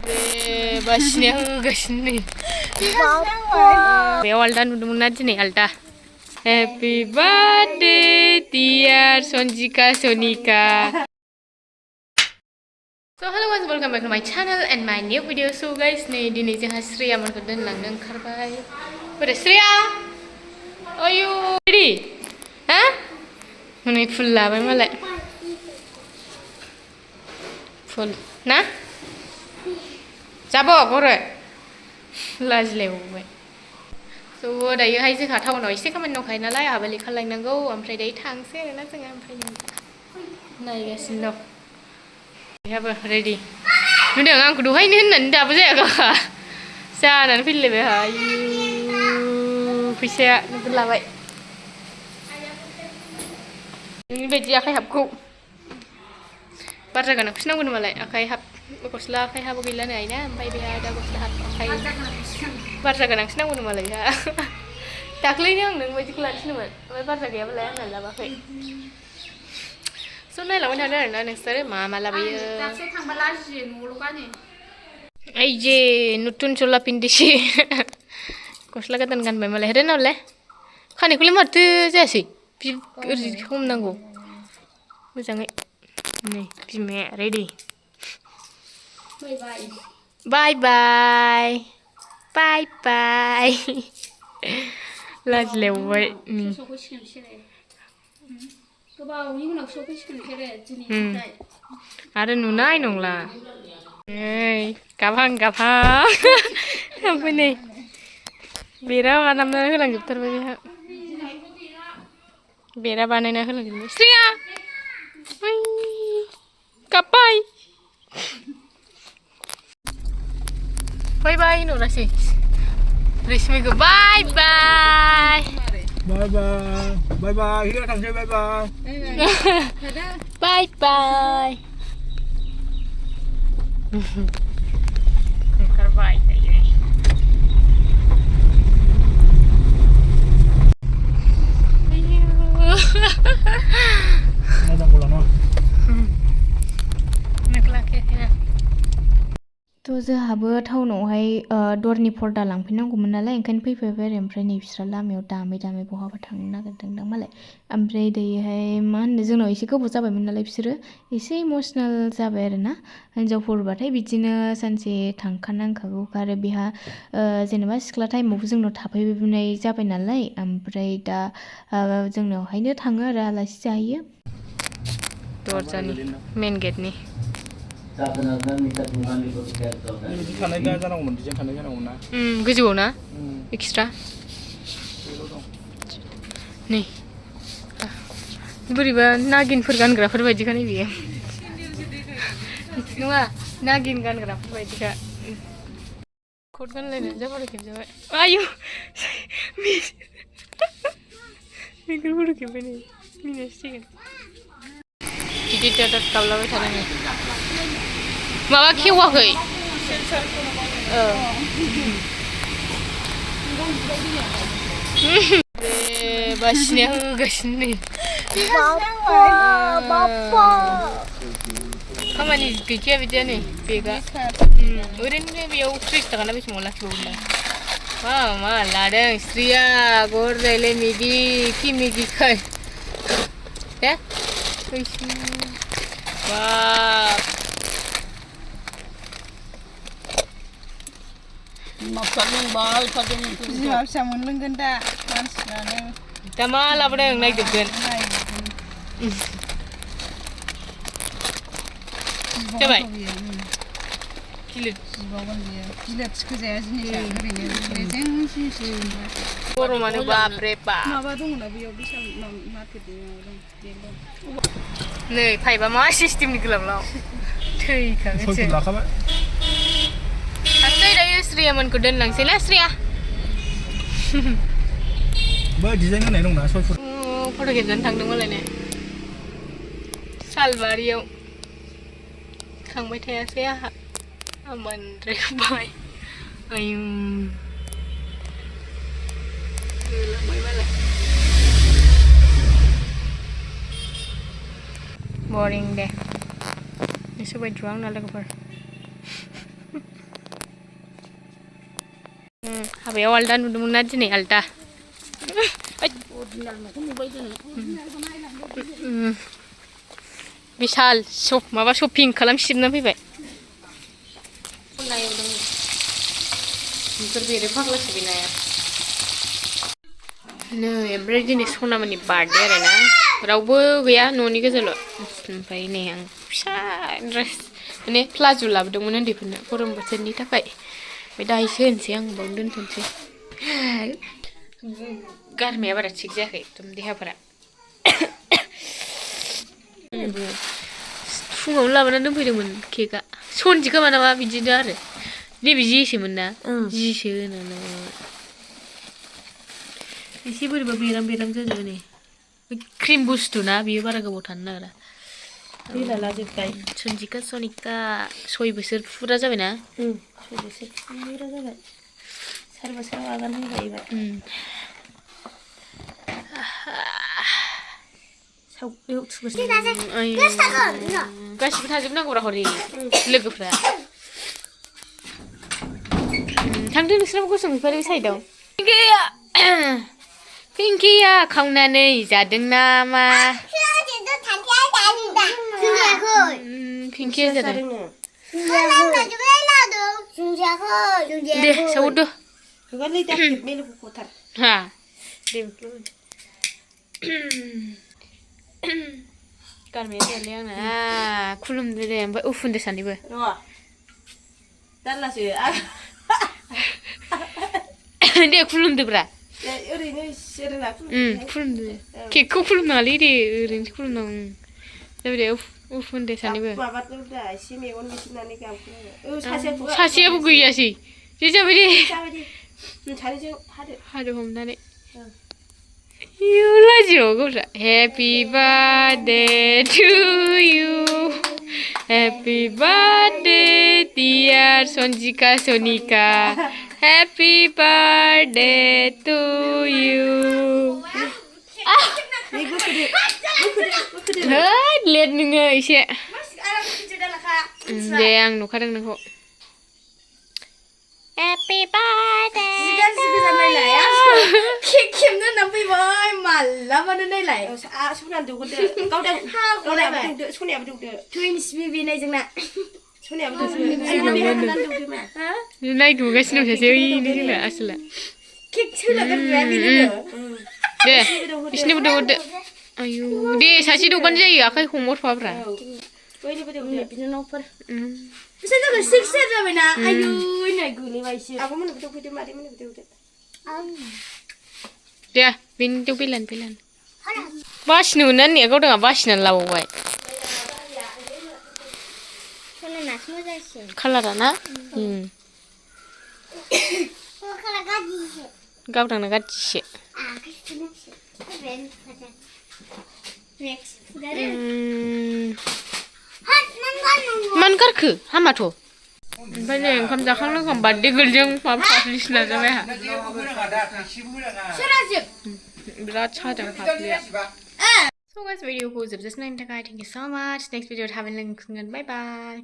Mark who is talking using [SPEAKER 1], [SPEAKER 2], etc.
[SPEAKER 1] Basnya hogaसिनो नै बेयाव आलदा नुदोंमोन ना दिनै आलदा Happy birthday dear Sonjika Sonika. So hello guys, welcome back to my channel and my new video. So guys, नै दिनै जोंहा Shreya मोनखौ दोनलांनो ओंखारबाय. बोरै Shreya? Are you ready? हा? नै फुल लाबाय मालाय. फुल ना? जाबो गरे. लाजिलायबावबाय. So दायोहाय जोंहा टाउनाव एसे खामानि दंखायो नालाय आहाबो लेखा लायनांगौ ओमफ्राय दायो थांसै आरोना जोङो ओमफ्राय नायगासिनो दं. बेहाबो रेडि. नुदों आंखौ दहायनो होननानै दाबो जायाखै जानानै फैलायबाय आयु फैसाया नोगोद लाबाय नोंनि बायदि आखाइ हाबखौ बारजा गोनांखौसो नांगौनो मालाय आखाइ हाब गस्ला आखाइ हाबो गैलानो आइना ओमफ्राय बेहा दा गस्ला हाब आखाइ बारजा गोनांसो नांगौनो मालाय बेहा दाख्लैनो आं नों बायदिखौ लानो थिनोमोन ओमफ्राय बारजा गैयाबालाय आंना लाबाखै स' नायलांबाय थादो आरोना नोंसोरो मा मा लाबोयो दाख्लै थांबा लाजियो न'आवल' गानो आइजे नতুन चला पिन्दिसि गस्ला गोदान गानबाय मालाय हेरे नालाय खानायखौलाय माथो जायासै ओरै हमनांगौ मोजाङै नै बिमाया रेडि बाय बाय बाय बाय लाजिलायबावबाय गोबावनि उनाव सफैसिगोन बिसोरो दिनैनिफ्राय आरो नुनाय नंला नै गाबहां गाबहां ओमफ्राय नै बेरा बानायना होलांजोबथारबाय बेहा बेरा बानायना होलांजोबबाय Shreya गाबबाय बाय बाय होनहरासै रैसमिखौ बाय बाय
[SPEAKER 2] Bye bye. Bye bye. Here comes bye bye.
[SPEAKER 1] Bye bye. Bye bye.
[SPEAKER 2] Nadang ko lang no.
[SPEAKER 1] Naglakit. थ' जोंहाबो टाउनावहाय दरनि पर्दा लांफैनांगौमोन नालाय ओंखायनो फैफाबाय आरो ओमफ्राय नै बिस्रा लामायाव दामै दामै बहाबा थांनो नागिरदोंदां मालाय ओमफ्राय दायोहाय मा होनो जोंनाव एसे गोबाव जाबायमोन नालाय बिसोरो एसे इमसनेल जाबाय आरो ना हिन्जावफोरबाथाय बिदिनो सानसे थांखानांखागौ आरो बेहा जेनेबा सिख्ला टाइमावबो जोंनाव थाफैनाय जाबाय नालाय ओमफ्राय दा जोंनावहायनो थाङो आरो आलासि जाहैयो दरजानि मेन गेटनि गोजौआव ना एक्सट्रा नै बोरैबा नागिनफोर गानग्राफोर बायदिखा नै बियो नङा नागिन गानग्राफोर बायदिखा कट गानलायनानै जाबार खेबजाबाय आयु बेखौ फट' खेबबाय नै मिनिसिगोन गिदिर दादार गाबलाबाय थादों माबा खेवाखै बासिना होगासिनो नै खामानि गैखाया बिदिया नै बेगा ओरैनो बेयाव 30 थाखा ना बेसेबां लाखिबावगोन मा मा लादों Shreya गर जायले मेगि कि मेगि खाय दे बाप बिमा फिसा मोनलोंगोन दा मानसिफ्रानो दा मा लाबोदों नायजोबगोन जाबाय गिलिर थिखोजाया जिनिसा ओरैनो रेजें गरमानो बाबरे बाब माबा दङना बेयाव बिशाल मार्केटनि नै फाइबा मा सिस्टेमनि गोलाव थैखागोनसो थांसै दायो Shreya मोनखौ दोनलांसै ना Shreya
[SPEAKER 2] बै डिजाइन होनाय दंना सयफोर
[SPEAKER 1] फट' खेबजानो थांदों मालायनो सालबारियाव थांबाय थायासै आंहा आमोनद्रायबाय आयु होलांबाय मालाय बरिं दे एसे बायदि आंना लोगोफोर हाबायाव आलदा नुदोंमोन ना दिनै आलदा बिशाल माबा शपिं खालामसिबना फैबाय बेफोर बेरे फाग्लासो बे नाया नै ओमफ्राय दिनै सनामनि बार्थडे आरोना रावबो गैया न'नि गोजाल' ओमफ्राय नै आं फिसा ड्रेस माने प्लाज' लाबोदोंमोन उन्दैफोरनो गरम बोथोरनि थाखाय ओमफ्राय दाहायसो होनोसै आं बावनो दोनथ'नोसै गारमाया बारा थिग जायाखै एकदम देहाफोरा फुङावनो लाबोनानै दोनफैदोंमोन केकआ सनजि खोमा नामा बिदिनो आरो नैबे जिसोमोन ना जिसो होनानै एसे बोरैबा बेराम बेराम जाजोबो नै क्रिम बुस्थु ना बियो बारा गोबाव थानो नागिरा
[SPEAKER 3] दैलालाजोब्बाय
[SPEAKER 1] सनजिका सनिका 6 बोसोर फुरा जाबायना
[SPEAKER 3] 6 बोसोर फुरा जाबाय 4 बोसोराव आगान होबाय एबार
[SPEAKER 1] गासिबो थाजोबनांगौ रा हरै लोगोफ्रा थांदो नोंसोरनाबो गसं बिफारि साइडआव पिंकिया खावनानै जादों नामा पिंकिया जादों दे सावदो
[SPEAKER 3] हगारलै दा मेलुखौ खथार
[SPEAKER 1] हा दे गारमाया जायालै आंना खुलुमदो दे ओमफ्राय उफुनदो सानैबो
[SPEAKER 3] र' जारलासो
[SPEAKER 1] दे खुलुमदोब्रा
[SPEAKER 3] ओरैनो जिरायना
[SPEAKER 1] खुलुमदो केकखौ खुलुमनाङालै दे ओरैनोसो खुलुमनांगौ जाबाय दे उफुनदो सानैबो
[SPEAKER 3] माबादोब्रा एसे मेगन मिथिनानै गाबखौ
[SPEAKER 1] सासेयाबो गैयासै जे जाबाय दे
[SPEAKER 3] सानैजों
[SPEAKER 1] हादो हमनानै लाजिबावो गथ'आ happy birthday to you happy birthday dear Sanjika Sanika happy birthday to you लेट नोङो एसे दे आं नुखादों नोंखौ हेपि बार्थडे
[SPEAKER 3] केक खेबनो होनना फैबाय मालाबानो नायलाय सनाया दौगोरदो गावदाबो सनायाबो दौदो टुइन्स बेबि नाय जोंना सनायाबो दौदो
[SPEAKER 1] नायदुगासिनो दं सासे ओइनो जोंना आसोला
[SPEAKER 3] केक सोलागारग्राया बेनो
[SPEAKER 1] दे बिसिनोबो दौहरदो आयु दे सासे दौबानो जायो आखाइ हमहरफाब्रा
[SPEAKER 3] बयनोबो दौदो बिनानावफोर बिसोर जोङो 6 इयार जाबायना आयु नै गोलैबायसो आब'मोननोबो दौफैदो मादैमोननोबो दौदो
[SPEAKER 1] दे बेनि दौ बेलान बासिनो मोना होननाया गावदाङा बासिनानै लाबावबाय कालारा ना गावदांना गाज्रिसो मानो गारखो हामाथ' ओमफ्राय नै ओंखाम जाखां लोंखां बार्थडे गोलजों माबा फाफ्लिसो नाजाबाय आंहा बिराद सादों फाफ्लिया So guys, भिडिअखौ जोबजासिम नायनो थाखाय थेंक इउ सो माच नेक्स्ट भिडिअ थाबैनो लोगो मोनफिनगोन बाय बाय